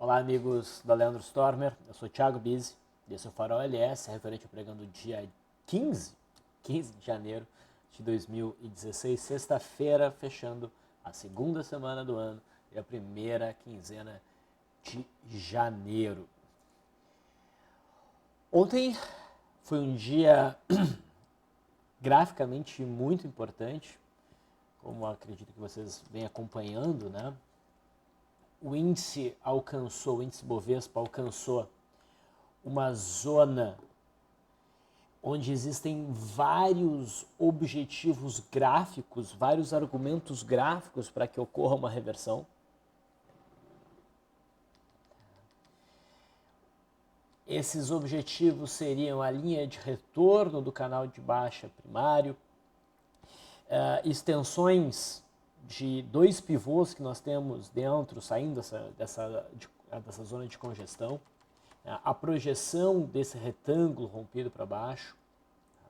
Olá, amigos da Leandro Stormer, eu sou Thiago Bizzi, desse é o Farol LS, referente ao pregão do dia 15 de janeiro de 2016, sexta-feira, fechando a segunda semana do ano e a primeira quinzena de janeiro. Ontem foi um dia graficamente muito importante, como acredito que vocês vêm acompanhando, né? O índice Bovespa alcançou uma zona onde existem vários objetivos gráficos, vários argumentos gráficos para que ocorra uma reversão. Esses objetivos seriam a linha de retorno do canal de baixa primário, extensões de dois pivôs que nós temos dentro, saindo dessa zona de congestão, a projeção desse retângulo rompido para baixo,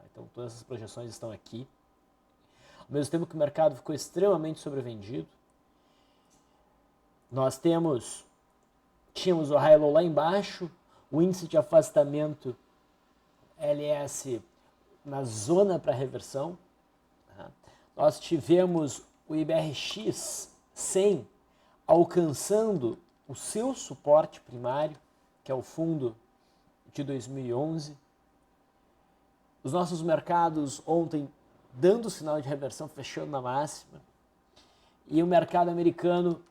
então todas essas projeções estão aqui. Ao mesmo tempo que o mercado ficou extremamente sobrevendido, nós tínhamos o high low lá embaixo, o índice de afastamento LS na zona para reversão, nós tivemos o IBRX 100 alcançando o seu suporte primário, que é o fundo de 2011. Os nossos mercados ontem dando sinal de reversão, fechando na máxima. E o mercado americano,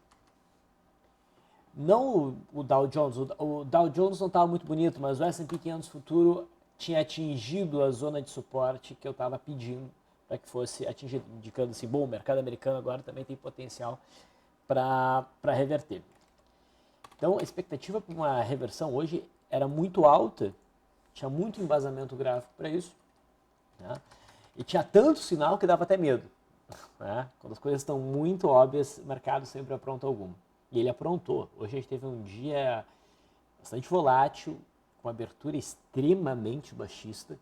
não o Dow Jones, o Dow Jones não estava muito bonito, mas o S&P 500 futuro tinha atingido a zona de suporte que eu estava pedindo para que fosse atingido, indicando assim, bom, o mercado americano agora também tem potencial para reverter. Então, a expectativa para uma reversão hoje era muito alta, tinha muito embasamento gráfico para isso, né? E tinha tanto sinal que dava até medo. Né? Quando as coisas estão muito óbvias, o mercado sempre apronta alguma. E ele aprontou. Hoje a gente teve um dia bastante volátil, com abertura extremamente baixista.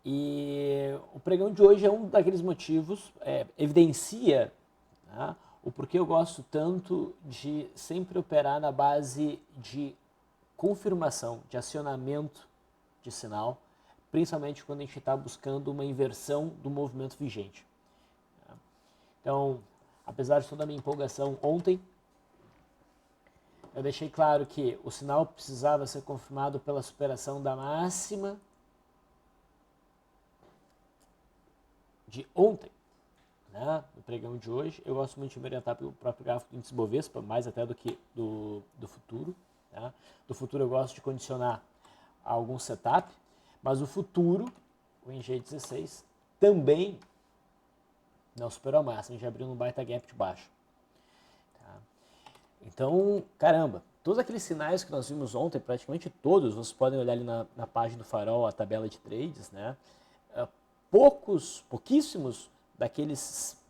E o pregão de hoje é um daqueles motivos, evidencia, né, o porquê eu gosto tanto de sempre operar na base de confirmação, de acionamento de sinal, principalmente quando a gente está buscando uma inversão do movimento vigente. Então, apesar de toda a minha empolgação ontem, eu deixei claro que o sinal precisava ser confirmado pela superação da máxima de ontem, né, no pregão de hoje. Eu gosto muito de me orientar pelo próprio gráfico do índice Bovespa, mais até do que do futuro. Né. Do futuro eu gosto de condicionar a algum setup, mas o futuro, o NG16, também não superou a máxima, a gente abriu num baita gap de baixo. Tá. Então, caramba, todos aqueles sinais que nós vimos ontem, praticamente todos, vocês podem olhar ali na página do Farol, a tabela de trades, né? Pouquíssimos daqueles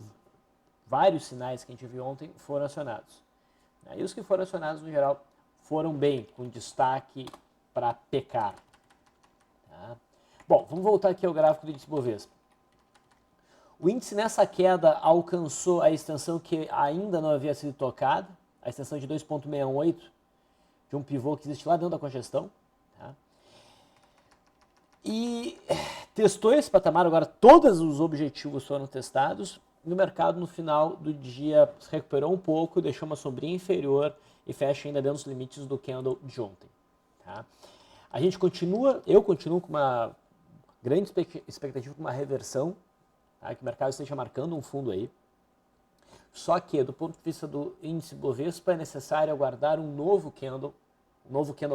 vários sinais que a gente viu ontem foram acionados. E os que foram acionados, no geral, foram bem, com destaque para pecar. Tá? Bom, vamos voltar aqui ao gráfico do índice Bovespa. O índice nessa queda alcançou a extensão que ainda não havia sido tocada, a extensão de 2,68, de um pivô que existe lá dentro da congestão. Tá? E testou esse patamar, agora todos os objetivos foram testados, e o mercado no final do dia se recuperou um pouco, deixou uma sombrinha inferior e fecha ainda dentro dos limites do candle de ontem. Tá? Eu continuo com uma grande expectativa de uma reversão, tá? Que o mercado esteja marcando um fundo aí. Só que, do ponto de vista do índice Bovespa, é necessário aguardar um novo candle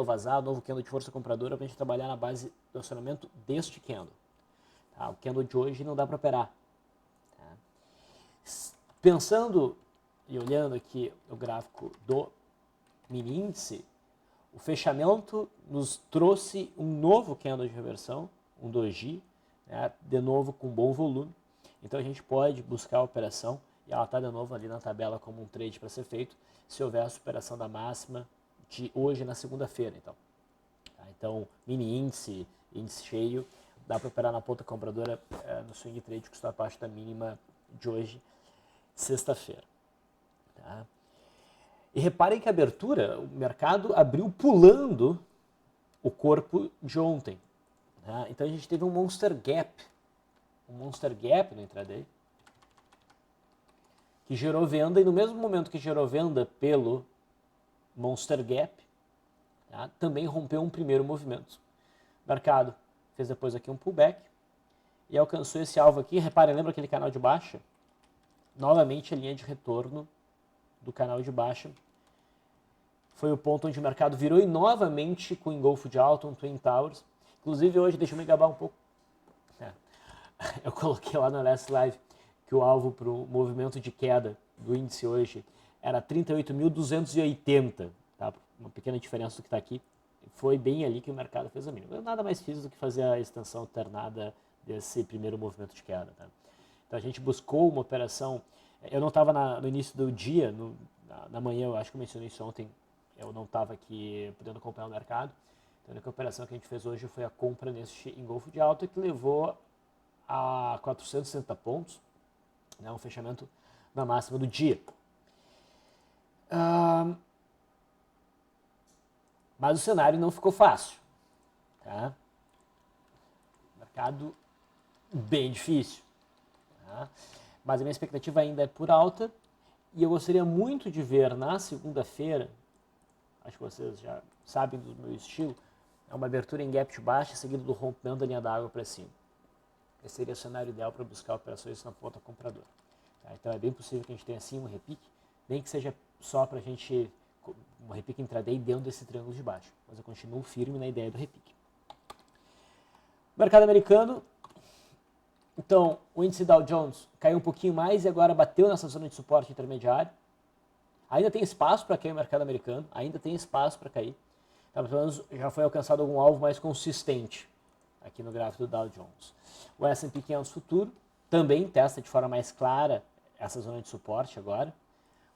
vazado, um novo candle de força compradora para a gente trabalhar na base do acionamento deste candle. Tá? O candle de hoje não dá para operar. Tá? Pensando e olhando aqui o gráfico do mini índice, o fechamento nos trouxe um novo candle de reversão, um doji, né? De novo com bom volume. Então a gente pode buscar a operação e ela está de novo ali na tabela como um trade para ser feito se houver a superação da máxima de hoje na segunda-feira. Então, mini índice, índice cheio, dá para operar na ponta compradora no swing trade que está abaixo da mínima de hoje, sexta-feira. Tá? E reparem que a abertura, o mercado abriu pulando o corpo de ontem. Né? Então a gente teve um Monster Gap no intraday, que gerou venda, e no mesmo momento que gerou venda pelo Monster Gap, tá? Também rompeu um primeiro movimento. O mercado fez depois aqui um pullback e alcançou esse alvo aqui. Reparem, lembra aquele canal de baixa? Novamente a linha de retorno do canal de baixa. Foi o ponto onde o mercado virou e novamente com engolfo de alta, um Twin Towers. Inclusive hoje, deixa eu me gabar um pouco. Eu coloquei lá no Last Live que o alvo para o movimento de queda do índice hoje era 38.280, tá? Uma pequena diferença do que está aqui. Foi bem ali que o mercado fez a mínima. Eu nada mais fiz do que fazer a extensão alternada desse primeiro movimento de queda. Tá? Então a gente buscou uma operação. Eu não estava no início do dia, na manhã, eu acho que eu mencionei isso ontem, eu não estava aqui podendo acompanhar o mercado. Então a única operação que a gente fez hoje foi a compra nesse engolfo de alta que levou a 460 pontos, né, um fechamento na máxima do dia. Mas o cenário não ficou fácil. Tá? Mercado bem difícil. Tá? Mas a minha expectativa ainda é por alta e eu gostaria muito de ver na segunda-feira, acho que vocês já sabem do meu estilo, é uma abertura em gap de baixa seguido do rompimento da linha d'água para cima. Esse seria o cenário ideal para buscar operações na ponta compradora. Tá? Então é bem possível que a gente tenha sim um repique, nem que seja só para a gente, um repique intraday dentro desse triângulo de baixo. Mas eu continuo firme na ideia do repique. Mercado americano, então o índice Dow Jones caiu um pouquinho mais e agora bateu nessa zona de suporte intermediário. Ainda tem espaço para cair o mercado americano, ainda tem espaço para cair. Então, pelo menos já foi alcançado algum alvo mais consistente aqui no gráfico do Dow Jones. O S&P 500 futuro também testa de forma mais clara essa zona de suporte agora.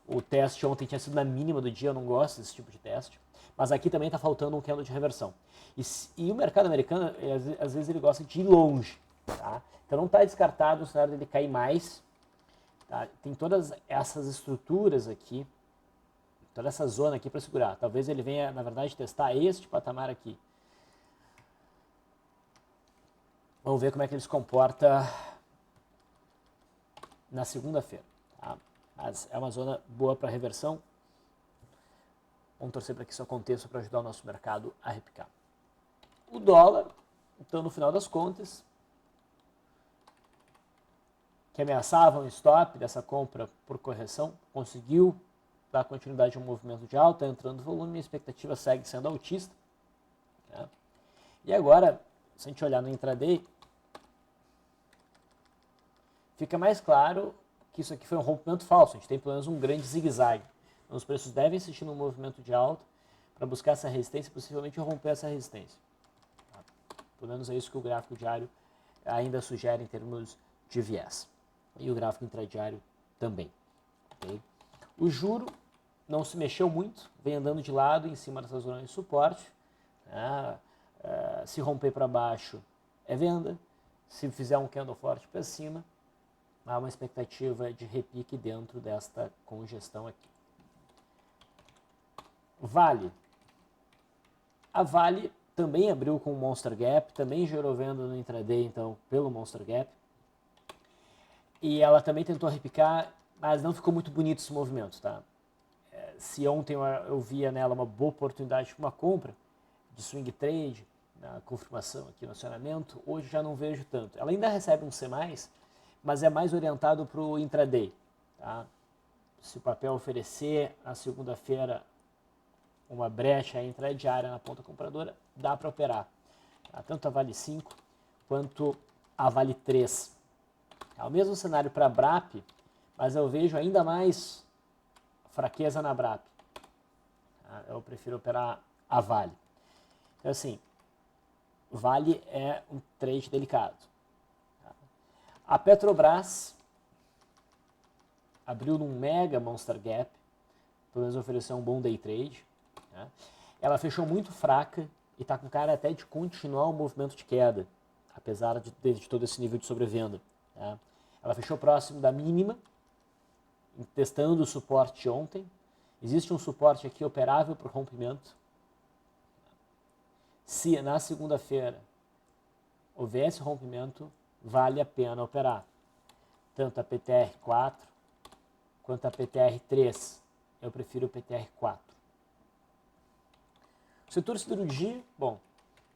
O teste ontem tinha sido na mínima do dia, eu não gosto desse tipo de teste. Mas aqui também está faltando um candle de reversão. E o mercado americano, às vezes ele gosta de ir longe. Tá? Então não está descartado o cenário dele cair mais. Tá? Tem todas essas estruturas aqui, toda essa zona aqui para segurar. Talvez ele venha, na verdade, testar este patamar aqui. Vamos ver como é que ele se comporta na segunda-feira. Tá? Mas é uma zona boa para reversão. Vamos torcer para que isso aconteça para ajudar o nosso mercado a repicar. O dólar, então, no final das contas, que ameaçava um stop dessa compra por correção, conseguiu dar continuidade a um movimento de alta, entrando volume, a expectativa segue sendo altista. Tá? E agora, se a gente olhar no intraday, fica mais claro que isso aqui foi um rompimento falso. A gente tem pelo menos um grande zigue-zague. Então, os preços devem insistir no movimento de alta para buscar essa resistência e possivelmente romper essa resistência. Tá? Pelo menos é isso que o gráfico diário ainda sugere em termos de viés. E o gráfico intradiário também. Okay? O juro não se mexeu muito, vem andando de lado em cima dessa zona de suporte. Né? Se romper para baixo é venda, se fizer um candle forte para cima, há uma expectativa de repique dentro desta congestão aqui. Vale. A Vale também abriu com o Monster Gap, também gerou venda no intraday, então, pelo Monster Gap. E ela também tentou repicar, mas não ficou muito bonito esse movimento, tá? Se ontem eu via nela uma boa oportunidade para uma compra de swing trade, na confirmação aqui no acionamento, hoje já não vejo tanto. Ela ainda recebe um C+, mas é mais orientado para o intraday. Tá? Se o papel oferecer na segunda-feira uma brecha intradiária na ponta compradora, dá para operar. Tá? Tanto a Vale 5 quanto a Vale 3. É o mesmo cenário para a BRAP, mas eu vejo ainda mais fraqueza na BRAP. Tá? Eu prefiro operar a Vale. Então, assim, Vale é um trade delicado. Tá? A Petrobras abriu num mega Monster Gap, pelo menos ofereceu um bom day trade. Tá? Ela fechou muito fraca e está com cara até de continuar o movimento de queda, apesar de todo esse nível de sobrevenda. Ela fechou próximo da mínima, testando o suporte ontem, Existe um suporte aqui operável para o rompimento. Se na segunda-feira houver esse rompimento, vale a pena operar. Tanto a PTR4 quanto a PTR3. Eu prefiro o PTR4. O setor siderurgia, bom,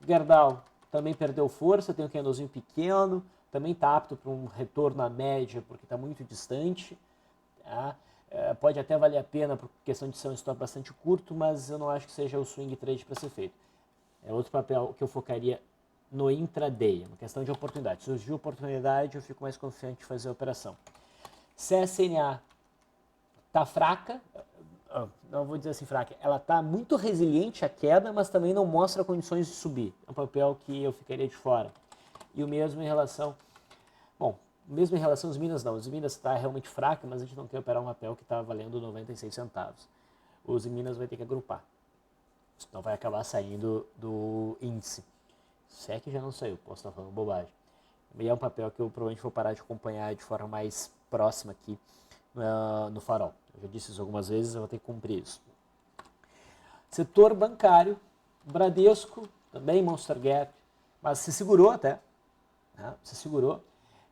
Gerdau também perdeu força, tem um candlezinho pequeno, também está apto para um retorno à média, porque está muito distante. Tá? Pode até valer a pena por questão de ser um stop bastante curto, mas eu não acho que seja o swing trade para ser feito. É outro papel que eu focaria no intraday, uma questão de oportunidade. Se surgiu oportunidade, eu fico mais confiante de fazer a operação. CSNA está fraca, não vou dizer assim fraca, ela está muito resiliente à queda, mas também não mostra condições de subir. É um papel que eu ficaria de fora. E o mesmo em relação, bom, mesmo em relação às Minas não, os Minas está realmente fraca, mas a gente não quer operar um papel que está valendo 96 centavos. Os Minas vai ter que agrupar, senão vai acabar saindo do índice. Se é que já não saiu, posso estar falando bobagem. E é um papel que eu provavelmente vou parar de acompanhar de forma mais próxima aqui no farol. Eu já disse isso algumas vezes, eu vou ter que cumprir isso. Setor bancário, Bradesco, também Monster Gap, mas se segurou até. Né? Se segurou.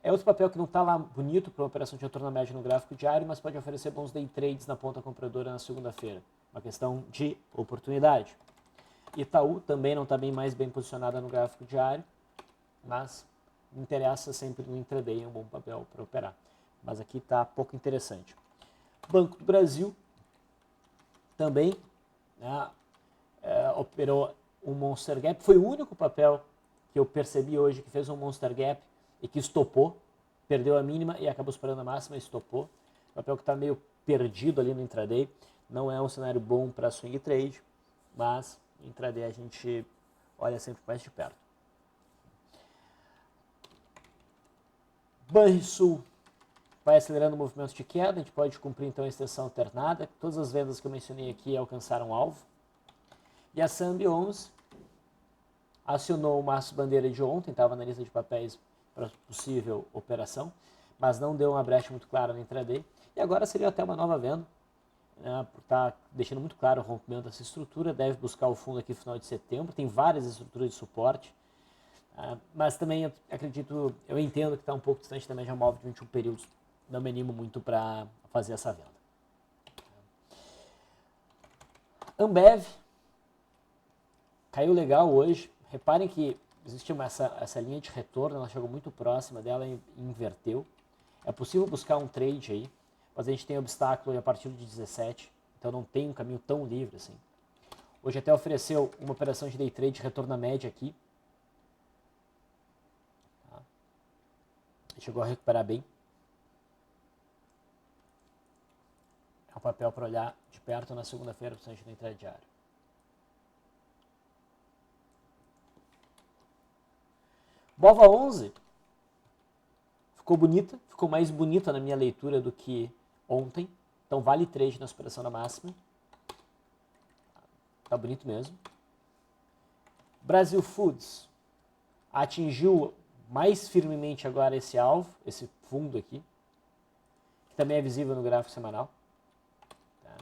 É outro papel que não está lá bonito para uma operação de retorno médio no gráfico diário, mas pode oferecer bons day trades na ponta compradora na segunda-feira. Uma questão de oportunidade. Itaú também não está mais bem posicionada no gráfico diário, mas me interessa sempre no intraday, é um bom papel para operar. Mas aqui está pouco interessante. Banco do Brasil também, né, operou um Monster Gap. Foi o único papel que eu percebi hoje que fez um Monster Gap e que estopou, perdeu a mínima e acabou superando a máxima e estopou. Papel que está meio perdido ali no intraday. Não é um cenário bom para swing trade, mas intraday a gente olha sempre mais de perto. Banrisul vai acelerando o movimento de queda, a gente pode cumprir então a extensão alternada. Todas as vendas que eu mencionei aqui alcançaram alvo. E a Sambi 11 acionou o maço bandeira de ontem, estava na lista de papéis para possível operação, mas não deu uma brecha muito clara no intraday. E agora seria até uma nova venda, né, por estar deixando muito claro o rompimento dessa estrutura. Deve buscar o fundo aqui no final de setembro, tem várias estruturas de suporte. Mas também eu entendo que está um pouco distante da média móvel de 21 períodos. Não me animo muito para fazer essa venda. Ambev caiu legal hoje. Reparem que existe essa linha de retorno, ela chegou muito próxima dela e inverteu. É possível buscar um trade aí, mas a gente tem obstáculo a partir de 17, então não tem um caminho tão livre assim. Hoje até ofereceu uma operação de day trade de retorno à média aqui. Chegou a recuperar bem. É um papel para olhar de perto na segunda-feira, principalmente no intradiário. Bova 11 ficou bonita, ficou mais bonita na minha leitura do que ontem. Então vale trade na superação da máxima. Tá bonito mesmo. Brasil Foods atingiu mais firmemente agora esse alvo, esse fundo aqui, que também é visível no gráfico semanal. Tá?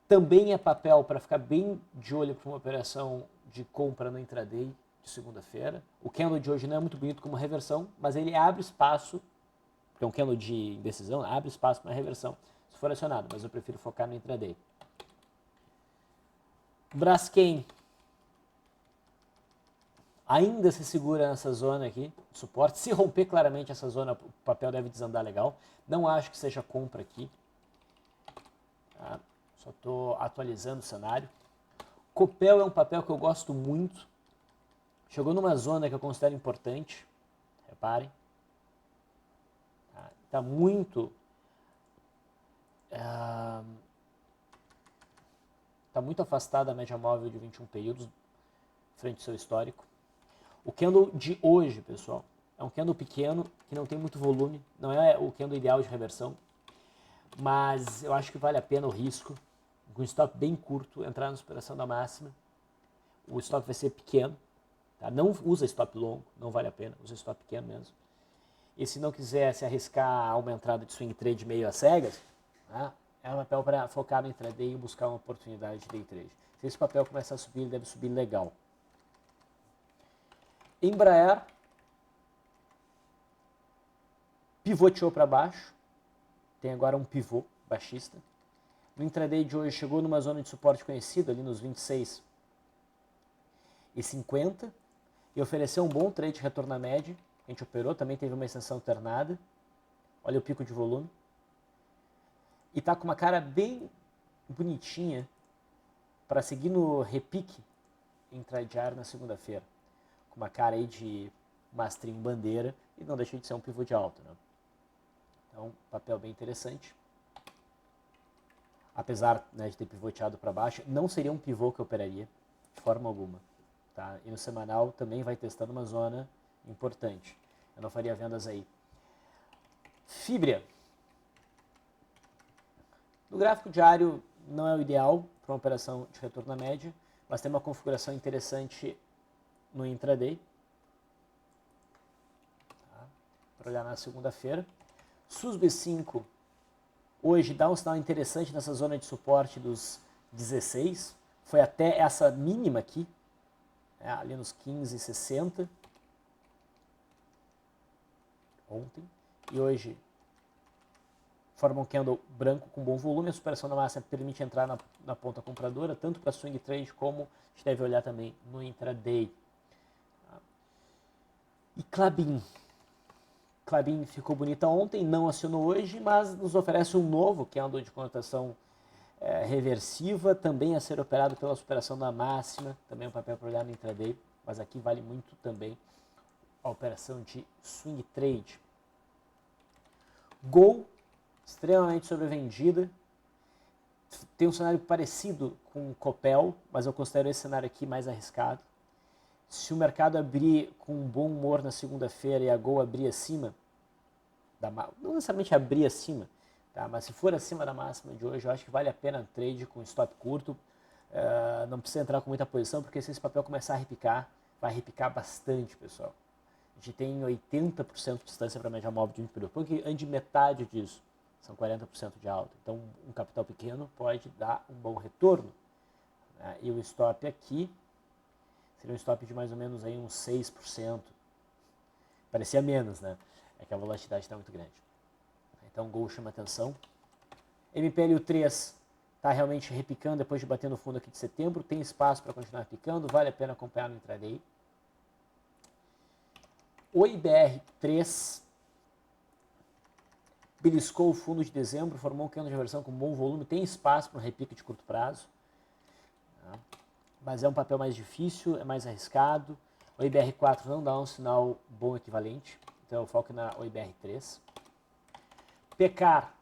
Também é papel para ficar bem de olho para uma operação de compra no intraday de segunda-feira. O candle de hoje não é muito bonito como reversão, mas ele abre espaço, porque é um candle de indecisão, abre espaço para uma reversão se for acionado, mas eu prefiro focar no intraday. Braskem ainda se segura nessa zona aqui, suporte. Se romper claramente essa zona, o papel deve desandar legal. Não acho que seja compra aqui. Tá? Só estou atualizando o cenário. Copel é um papel que eu gosto muito. Chegou numa zona que eu considero importante. Reparem. Está muito... Está muito afastado da média móvel de 21 períodos, frente ao seu histórico. O candle de hoje, pessoal, é um candle pequeno, que não tem muito volume, não é o candle ideal de reversão, mas eu acho que vale a pena o risco, com um stop bem curto, entrar na superação da máxima. O stop vai ser pequeno, tá? Não usa stop longo, não vale a pena, usa stop pequeno mesmo. E se não quiser se arriscar a uma entrada de swing trade meio às cegas, tá? É um papel para focar no intraday e buscar uma oportunidade de day trade. Se esse papel começar a subir, ele deve subir legal. Embraer pivoteou para baixo, tem agora um pivô baixista. No intraday de hoje chegou numa zona de suporte conhecida, ali nos 26,50, e ofereceu um bom trade de retorno à média. A gente operou, também teve uma extensão alternada. Olha o pico de volume. E tá com uma cara bem bonitinha para seguir no repique intradiário na segunda-feira. Com uma cara aí de mastrinho bandeira e não deixa de ser um pivô de alta, né? Então, papel bem interessante. Apesar, né, de ter pivoteado para baixo, não seria um pivô que eu operaria de forma alguma. Tá? E no semanal também vai testando uma zona importante. Eu não faria vendas aí. Fibria. No gráfico diário não é o ideal para uma operação de retorno à média, mas tem uma configuração interessante no intraday. Tá? Para olhar na segunda-feira. SUSB5 hoje dá um sinal interessante nessa zona de suporte dos 16. Foi até essa mínima aqui, né, ali nos 15,60 ontem. E hoje forma um candle branco com bom volume. A superação da máxima permite entrar na ponta compradora, tanto para swing trade como a gente deve olhar também no intraday. E Klabin. Klabin ficou bonita ontem, não acionou hoje, mas nos oferece um novo candle de conotação reversiva, também a ser operado pela superação da máxima, também um papel para olhar no intraday, mas aqui vale muito também a operação de swing trade. Gol, extremamente sobrevendida, tem um cenário parecido com o Copel, mas eu considero esse cenário aqui mais arriscado. Se o mercado abrir com um bom humor na segunda-feira e a Gol abrir acima, não necessariamente abrir acima, tá? Mas se for acima da máxima de hoje, eu acho que vale a pena trade com stop curto. Não precisa entrar com muita posição, porque se esse papel começar a repicar, vai repicar bastante, pessoal. A gente tem 80% de distância para a média móvel de 20 período, porque ande metade disso, são 40% de alta. Então, um capital pequeno pode dar um bom retorno. Né? E o stop aqui seria um stop de mais ou menos aí uns 6%. Parecia menos, né? É que a volatilidade está muito grande. Então, o Gol chama atenção. MPLU3 está realmente repicando depois de bater no fundo aqui de setembro. Tem espaço para continuar picando. Vale a pena acompanhar no intraday. O IBR3 beliscou o fundo de dezembro, formou um candle de reversão com bom volume. Tem espaço para um repique de curto prazo. Mas é um papel mais difícil, é mais arriscado. O IBR4 não dá um sinal bom equivalente. Então, eu foco na OIBR3. Pecar.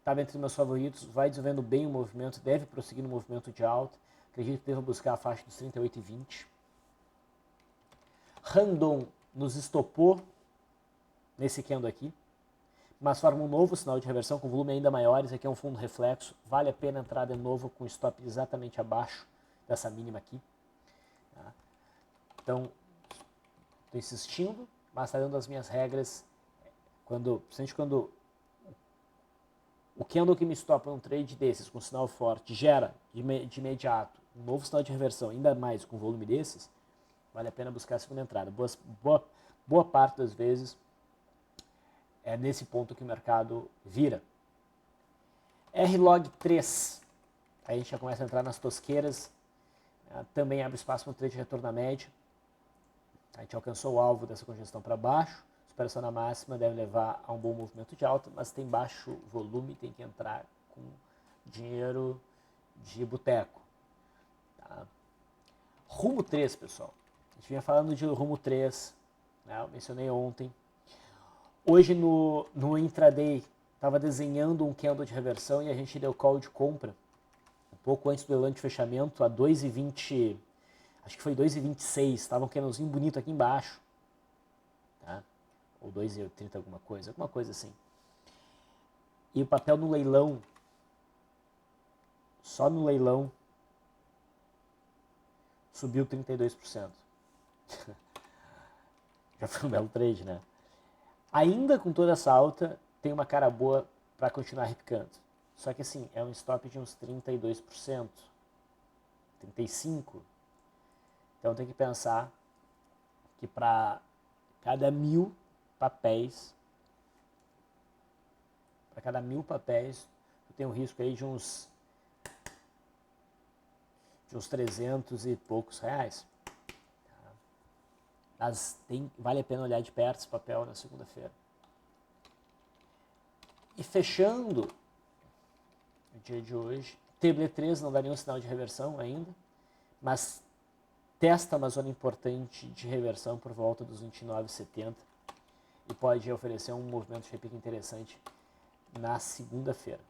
Estava entre meus favoritos. Vai desenvolvendo bem o movimento. Deve prosseguir no movimento de alta. Acredito que deva buscar a faixa dos 38,20. Randon nos estopou nesse candle aqui. Mas forma um novo sinal de reversão com volume ainda maior. Esse aqui é um fundo reflexo. Vale a pena entrar de novo com stop exatamente abaixo dessa mínima aqui. Tá? Então, estou insistindo, mas está dando as minhas regras. Principalmente quando o candle que me stopa um trade desses, com sinal forte, gera de imediato um novo sinal de reversão, ainda mais com volume desses, vale a pena buscar a segunda entrada. Boa parte das vezes é nesse ponto que o mercado vira. RLOG3, aí a gente já começa a entrar nas tosqueiras, também abre espaço para um trade de retorno à média. A gente alcançou o alvo dessa congestão para baixo, superação na máxima deve levar a um bom movimento de alta, mas tem baixo volume, tem que entrar com dinheiro de boteco. Tá? Rumo 3, pessoal. A gente vinha falando de Rumo 3, né? Eu mencionei ontem. Hoje no intraday estava desenhando um candle de reversão e a gente deu call de compra um pouco antes do leilão de fechamento a 2,20, acho que foi 2,26, estava um candlezinho bonito aqui embaixo, tá? Ou 2,30 alguma coisa assim. E o papel no leilão, só no leilão, subiu 32%. Já foi um belo trade, né? Ainda com toda essa alta, tem uma cara boa para continuar repicando. Só que assim, é um stop de uns 32%, 35%. Então tem que pensar que para cada 1.000 papéis, tu tem um risco aí de uns 300 e poucos reais. Mas vale a pena olhar de perto esse papel na segunda-feira. E fechando o dia de hoje, TB3 não dá nenhum sinal de reversão ainda, mas testa uma zona importante de reversão por volta dos 29,70 e pode oferecer um movimento de repique interessante na segunda-feira.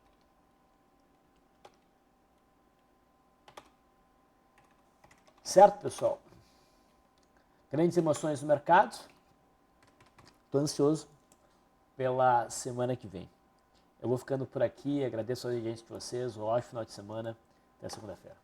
Certo, pessoal? Grandes emoções no mercado. Estou ansioso pela semana que vem. Eu vou ficando por aqui, agradeço a audiência de vocês, um ótimo final de semana, até segunda-feira.